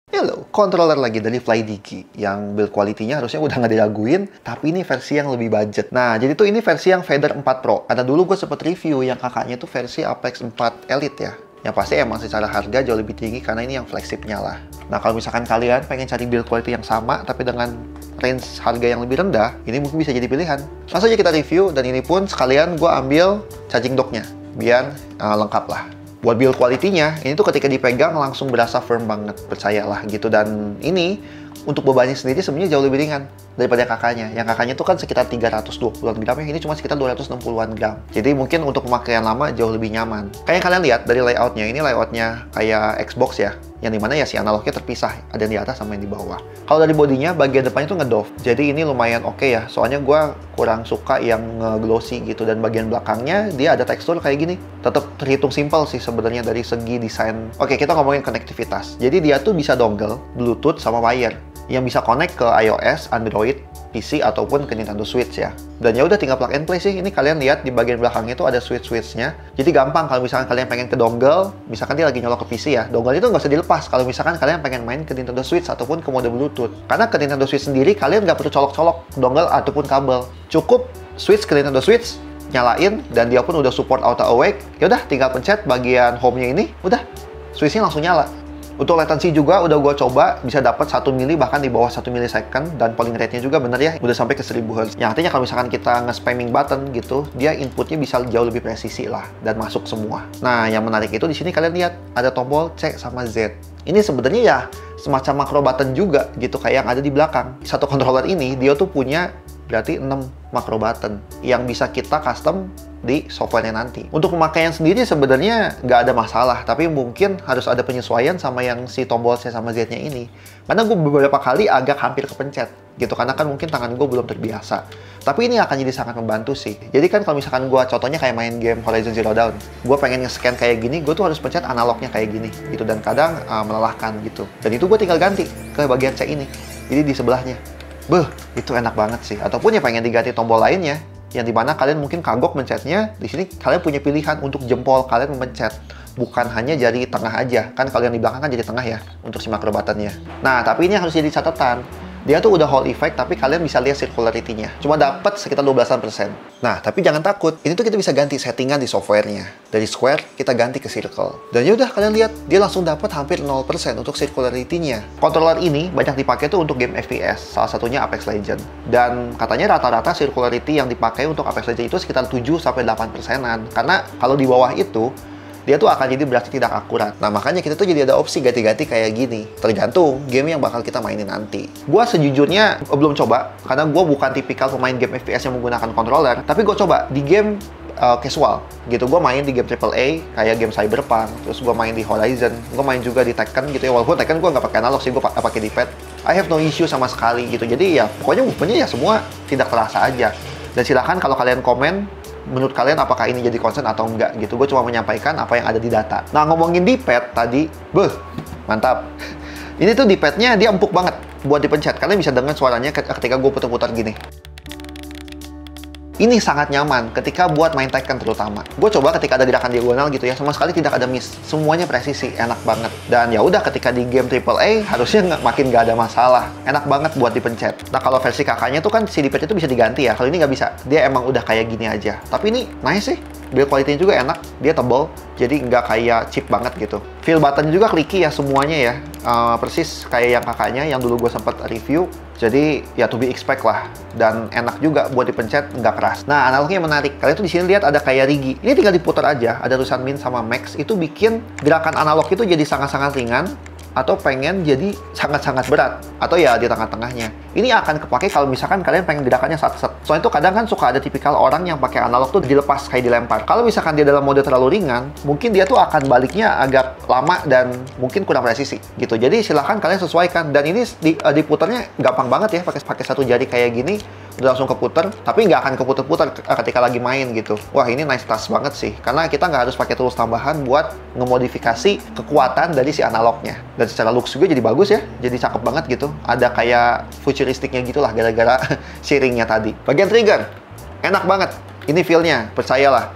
Hello, controller lagi dari FlyDigi yang build quality-nya harusnya udah nggak diraguin, tapi ini versi yang lebih budget. Nah, jadi tuh ini versi yang Vader 4 Pro. Karena dulu gue sempet review yang kakaknya tuh versi Apex 4 Elite ya. Yang pasti emang secara harga jauh lebih tinggi karena ini yang flagship-nya lah. Nah, kalau misalkan kalian pengen cari build quality yang sama, tapi dengan range harga yang lebih rendah, ini mungkin bisa jadi pilihan. Langsung aja kita review, dan ini pun sekalian gue ambil charging dock-nya, biar lengkap lah. Buat build quality-nya, ini tuh ketika dipegang langsung berasa firm banget, percayalah gitu. Dan ini, untuk bebannya sendiri sebenarnya jauh lebih ringan daripada kakaknya. Yang kakaknya tuh kan sekitar 320-an gram, ini cuma sekitar 260-an gram. Jadi mungkin untuk pemakaian lama jauh lebih nyaman. Kayak yang kalian lihat dari layoutnya, ini layoutnya kayak Xbox ya. Yang dimana ya si analognya terpisah, ada yang di atas sama yang di bawah. Kalau dari bodinya, bagian depannya tuh ngedove. Jadi ini lumayan oke ya, soalnya gue kurang suka yang glossy gitu. Dan bagian belakangnya, dia ada tekstur kayak gini. Tetap terhitung simpel sih sebenarnya dari segi desain. Oke, kita ngomongin konektivitas. Jadi dia tuh bisa dongle, Bluetooth, sama wire. Yang bisa connect ke iOS, Android, PC, ataupun ke Nintendo Switch ya. Dan ya udah tinggal plug and play sih. Ini kalian lihat di bagian belakangnya itu ada switch-switchnya. Jadi gampang kalau misalkan kalian pengen ke dongle, misalkan dia lagi nyolok ke PC ya, dongle itu nggak usah dilepas kalau misalkan kalian pengen main ke Nintendo Switch ataupun ke mode Bluetooth. Karena ke Nintendo Switch sendiri kalian nggak perlu colok-colok dongle ataupun kabel. Cukup switch ke Nintendo Switch, nyalain, dan dia pun udah support auto awake. Ya udah tinggal pencet bagian home-nya ini, udah switch-nya langsung nyala. Untuk latency juga udah gue coba, bisa dapat 1 mili bahkan di bawah 1 milisecond, dan polling rate-nya juga bener ya, udah sampai ke 1000 Hz. Yang artinya kalau misalkan kita nge-spamming button gitu, dia inputnya bisa jauh lebih presisi lah, dan masuk semua. Nah, yang menarik itu di sini kalian lihat, ada tombol C sama Z. Ini sebenarnya ya semacam macro button juga gitu, kayak yang ada di belakang. Satu controller ini, dia tuh punya berarti 6 macro button yang bisa kita custom di software-nya nanti. Untuk pemakaian sendiri sebenarnya nggak ada masalah, tapi mungkin harus ada penyesuaian sama yang si tombol C sama Z-nya ini. Karena gue beberapa kali agak hampir kepencet gitu, karena kan mungkin tangan gue belum terbiasa. Tapi ini akan jadi sangat membantu sih. Jadi kan kalau misalkan gue contohnya kayak main game Horizon Zero Dawn, gue pengen nge-scan kayak gini, gue tuh harus pencet analognya kayak gini gitu, dan kadang melelahkan gitu. Dan itu gue tinggal ganti ke bagian C ini, jadi di sebelahnya. Beuh, itu enak banget sih. Ataupun ya pengen diganti tombol lainnya, yang dimana kalian mungkin kagok mencetnya, di sini kalian punya pilihan untuk jempol kalian memencet, bukan hanya jari tengah aja. Kan kalau yang di belakang kan jari tengah ya, untuk si macro button-nya. Nah, tapi ini harus jadi catatan. Dia tuh udah Hall effect, tapi kalian bisa lihat circularity-nya. Cuma dapat sekitar 12%. Nah, tapi jangan takut. Ini tuh kita bisa ganti settingan di software-nya. Dari square, kita ganti ke circle. Dan ya udah kalian lihat, dia langsung dapat hampir 0% untuk circularity-nya. Controller ini banyak dipakai tuh untuk game FPS, salah satunya Apex Legends. Dan katanya rata-rata circularity yang dipakai untuk Apex Legends itu sekitar 7-8%-an. Karena kalau di bawah itu, dia tuh akan jadi berarti tidak akurat. Nah, makanya kita tuh jadi ada opsi ganti-ganti kayak gini. Tergantung game yang bakal kita mainin nanti. Gua sejujurnya belum coba, karena gue bukan tipikal pemain game FPS yang menggunakan controller. Tapi gue coba di game casual gitu. Gue main di game AAA kayak game Cyberpunk, terus gue main di Horizon, gue main juga di Tekken gitu ya. Walaupun Tekken gue nggak pakai analog sih, gue pakai D-pad. I have no issue sama sekali gitu. Jadi ya pokoknya movement-nya ya semua tidak terasa aja. Dan silahkan kalau kalian komen, menurut kalian apakah ini jadi concern atau enggak gitu. Gue cuma menyampaikan apa yang ada di data. Nah, ngomongin D-pad tadi, mantap. Ini tuh D-pad-nya dia empuk banget buat dipencet. Kalian bisa dengar suaranya ketika gue putar-putar gini. Ini sangat nyaman ketika buat main Tekken terutama. Gue coba ketika ada gerakan diagonal gitu ya, sama sekali tidak ada miss. Semuanya presisi, enak banget. Dan ya udah ketika di game AAA harusnya makin nggak ada masalah. Enak banget buat dipencet. Nah, kalau versi kakaknya tuh kan si D-pad itu bisa diganti ya. Kalau ini nggak bisa, dia emang udah kayak gini aja. Tapi ini nice sih. Build quality-nya juga enak, dia tebal, jadi nggak kayak cheap banget gitu. Feel button juga clicky ya semuanya ya. Persis kayak yang kakaknya yang dulu gue sempat review. Jadi ya to be expect lah, dan enak juga buat dipencet, nggak keras. Nah, analognya menarik. Kalian tuh di sini lihat ada kayak rigi. Ini tinggal diputar aja, ada tulisan min sama max. Itu bikin gerakan analog itu jadi sangat-sangat ringan, atau pengen jadi sangat-sangat berat, atau ya di tengah-tengahnya. Ini akan kepake kalau misalkan kalian pengen gerakannya set-set. Soalnya itu kadang kan suka ada tipikal orang yang pakai analog tuh dilepas kayak dilempar. Kalau misalkan dia dalam mode terlalu ringan, mungkin dia tuh akan baliknya agak lama dan mungkin kurang presisi gitu. Jadi silahkan kalian sesuaikan. Dan ini diputarnya gampang banget ya, pakai satu jari kayak gini udah langsung keputer, tapi nggak akan keputer-puter ketika lagi main gitu. Wah, ini nice touch banget sih, karena kita nggak harus pakai tools tambahan buat ngemodifikasi kekuatan dari si analognya. Dan secara looks juga jadi bagus ya, jadi cakep banget gitu. Ada kayak futuristiknya gitulah gara-gara sharingnya tadi. Bagian trigger, enak banget. Ini feel-nya, percayalah.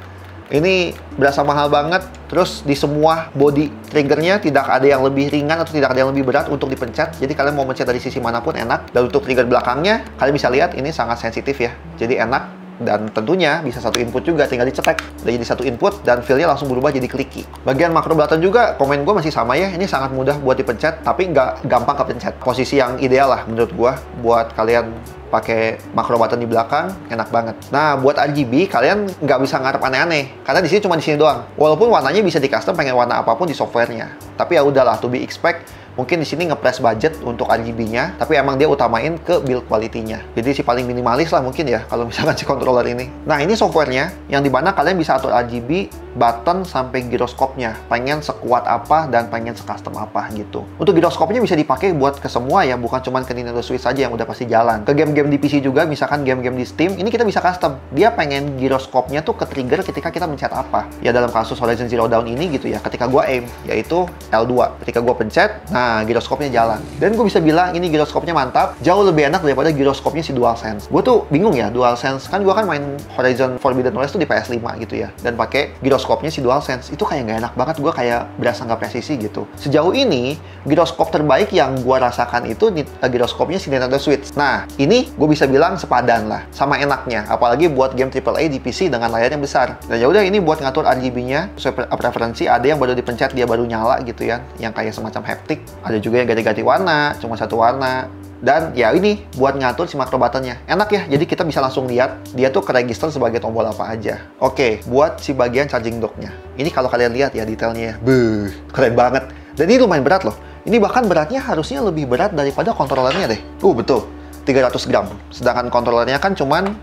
Ini berasa mahal banget. Terus di semua body triggernya tidak ada yang lebih ringan atau tidak ada yang lebih berat untuk dipencet. Jadi kalian mau mencet dari sisi manapun enak. Dan untuk trigger belakangnya, kalian bisa lihat ini sangat sensitif ya. Jadi enak. Dan tentunya bisa satu input juga, tinggal dicetek. Udah jadi satu input dan feel-nya langsung berubah jadi clicky. Bagian makro button juga, komen gue masih sama ya. Ini sangat mudah buat dipencet, tapi nggak gampang kepencet. Posisi yang ideal lah menurut gue buat kalian pakai makro button di belakang, enak banget. Nah, buat RGB, kalian nggak bisa ngarep aneh-aneh. Karena di sini cuma di sini doang. Walaupun warnanya bisa di custom pengen warna apapun di softwarenya. Tapi ya udahlah, to be expect. Mungkin di sini nge-press budget untuk RGB-nya, tapi emang dia utamain ke build quality-nya. Jadi si paling minimalis lah mungkin ya, kalau misalkan si controller ini. Nah, ini softwarenya, yang dimana kalian bisa atur RGB, button, sampai giroskopnya. Pengen sekuat apa dan pengen se-custom apa gitu. Untuk giroskopnya bisa dipakai buat ke semua ya, bukan cuma ke Nintendo Switch saja yang udah pasti jalan. Ke game-game di PC juga, misalkan game-game di Steam, ini kita bisa custom. Dia pengen giroskopnya tuh ke-trigger ketika kita mencet apa. Ya dalam kasus Horizon Zero Dawn ini gitu ya, ketika gua aim, yaitu L2. Ketika gua pencet, nah, giroskopnya jalan. Dan gue bisa bilang ini giroskopnya mantap, jauh lebih enak daripada giroskopnya si DualSense. Gue tuh bingung ya, DualSense, kan gue kan main Horizon Forbidden West tuh di PS5 gitu ya, dan pakai giroskopnya si DualSense. Itu kayak nggak enak banget, gue kayak berasa nggak presisi gitu. Sejauh ini, giroskop terbaik yang gue rasakan itu giroskopnya si Nintendo Switch. Nah, ini gue bisa bilang sepadan lah, sama enaknya. Apalagi buat game AAA di PC dengan layar yang besar. Dan ya udah ini buat ngatur RGB-nya, sesuai preferensi. Ada yang baru dipencet, dia baru nyala gitu ya, yang kayak semacam haptic. Ada juga yang ganti-ganti warna, cuma satu warna. Dan ya ini buat ngatur si makro buttonnya. Enak ya, jadi kita bisa langsung lihat dia tuh keregister sebagai tombol apa aja. Oke, buat si bagian charging dock-nya. Ini kalau kalian lihat ya detailnya ya. Beuh, keren banget. Dan ini lumayan berat loh. Ini bahkan beratnya harusnya lebih berat daripada kontrolernya deh. Betul, 300 gram. Sedangkan kontrolernya kan cuman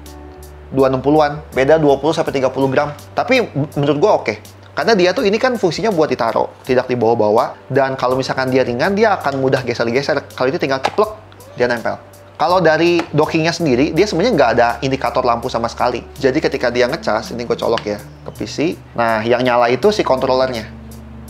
260-an. Beda 20-30 gram. Tapi menurut gua oke. Karena dia tuh ini kan fungsinya buat ditaruh, tidak dibawa-bawa. Dan kalau misalkan dia ringan, dia akan mudah geser-geser. Kalau itu tinggal ceplok, dia nempel. Kalau dari dockingnya sendiri, dia sebenarnya nggak ada indikator lampu sama sekali. Jadi ketika dia ngecas, ini gue colok ya ke PC. Nah, yang nyala itu si controllernya.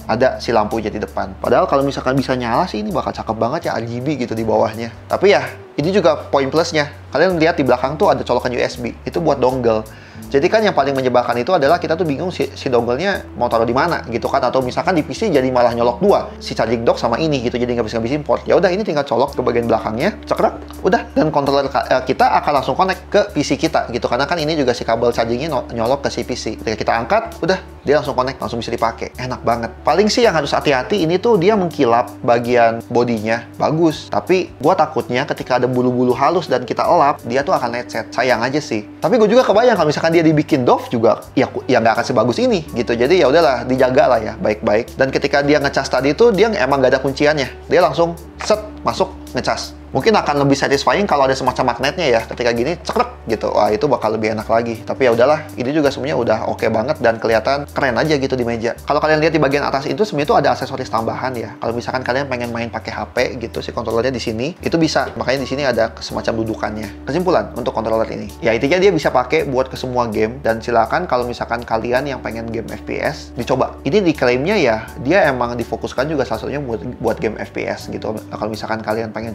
Ada si lampunya di depan. Padahal kalau misalkan bisa nyala sih, ini bakal cakep banget ya RGB gitu di bawahnya. Tapi ya, ini juga poin plusnya. Kalian lihat di belakang tuh ada colokan USB. Itu buat dongle. Jadi kan yang paling menyebalkan itu adalah kita tuh bingung si dongle-nya mau taruh di mana gitu kan, atau misalkan di PC jadi malah nyolok dua, si charging dock sama ini gitu, jadi nggak bisa ngabisin port. Ya udah ini tinggal colok ke bagian belakangnya, cekrek, udah, dan controller kita akan langsung connect ke PC kita gitu, karena kan ini juga si kabel chargingnya nyolok ke si PC. Ketika kita angkat, udah dia langsung connect, langsung bisa dipakai. Enak banget. Paling sih yang harus hati-hati ini tuh dia mengkilap bagian bodinya, bagus. Tapi gua takutnya ketika ada bulu-bulu halus dan kita elap, dia tuh akan lecet. Sayang aja sih. Tapi gue juga kebayang kalau misalkan dia dibikin doff juga, ya nggak akan sebagus ini gitu. Jadi ya udahlah, dijaga lah ya baik-baik. Dan ketika dia ngecas tadi tuh dia emang nggak ada kunciannya. Dia langsung set masuk ngecas. Mungkin akan lebih satisfying kalau ada semacam magnetnya ya, ketika gini cekrek gitu. Wah, itu bakal lebih enak lagi. Tapi ya udahlah, ini juga sebenarnya udah oke banget dan kelihatan keren aja gitu di meja. Kalau kalian lihat di bagian atas itu sebenarnya tuh ada aksesoris tambahan ya. Kalau misalkan kalian pengen main pakai HP gitu, si controllernya di sini itu bisa. Makanya di sini ada semacam dudukannya. Kesimpulan untuk controller ini, ya intinya dia bisa pakai buat ke semua game, dan silakan kalau misalkan kalian yang pengen game FPS dicoba. Ini diklaimnya ya dia emang difokuskan juga salah satunya buat game FPS gitu. Nah, kalau misalkan kalian pengen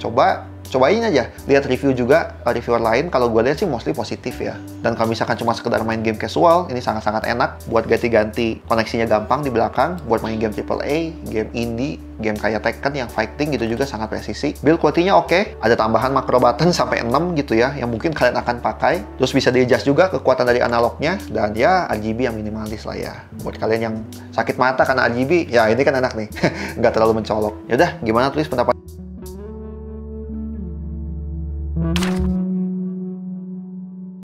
cobain aja, lihat review juga, reviewer lain. Kalau gue lihat sih mostly positif ya. Dan kalau misalkan cuma sekedar main game casual, ini sangat-sangat enak buat ganti-ganti, koneksinya gampang di belakang buat main game AAA, game indie, game kayak Tekken yang fighting gitu juga sangat presisi. Build quality-nya oke, ada tambahan macro button sampai 6 gitu ya, yang mungkin kalian akan pakai. Terus bisa di-adjust juga kekuatan dari analognya, dan ya RGB yang minimalis lah ya. Buat kalian yang sakit mata karena RGB, ya ini kan enak nih, nggak terlalu mencolok. Yaudah, gimana tulis pendapat?